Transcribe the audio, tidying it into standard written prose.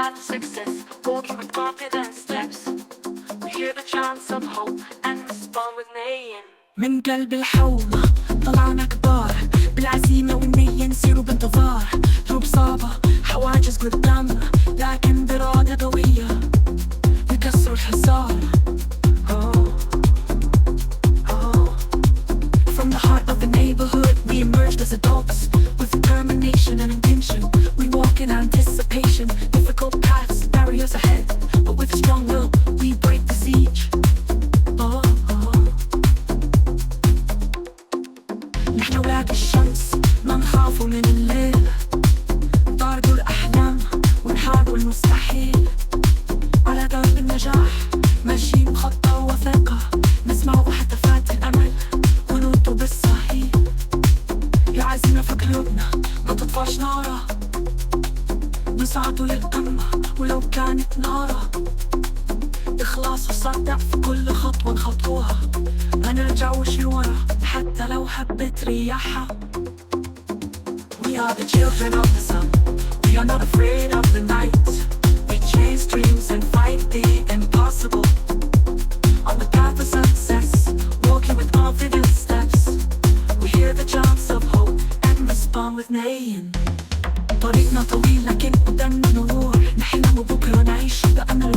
path of success, walking with confident steps. We hear the chants of hope and respond with neighing. من قلب الحومة طلعنا كبار، بالعزيمة والنية نسيروا بانتظار. دروب صعبة حواجز قدامنا، لكن بإرادة قوية نكسر الحصار. From the heart of the neighborhood we emerged as adults, with determination and intention. We walk in anticipation, difficult paths, barriers ahead, but with strong will we break the siege. نحن ولاد الشمس ما نخاف من الليل، نطاردوا الأحلام ونحاربوا المستحيل. على درب النجاح ماشيين بخطة وثقة، نسمع هتافات الأمل وننطق بالصحيح. يا عزيمة في قلوبنا ما تطفاش نارة، نصعدوا للقمة ولو كانت نارة. إخلاص وصدق في كل خطوة نخطوها، ما نرجعوش لورا حتى لو حبت رياحها. We are the children of the sun, we are not afraid of the night. We chase dreams and fight the impossible. On the path of success, walking with confident steps. We hear the chants of hope and respond with neighing. طريقنا طويل لكن قدامنا نور، نحلم بكرة نعيش بأمل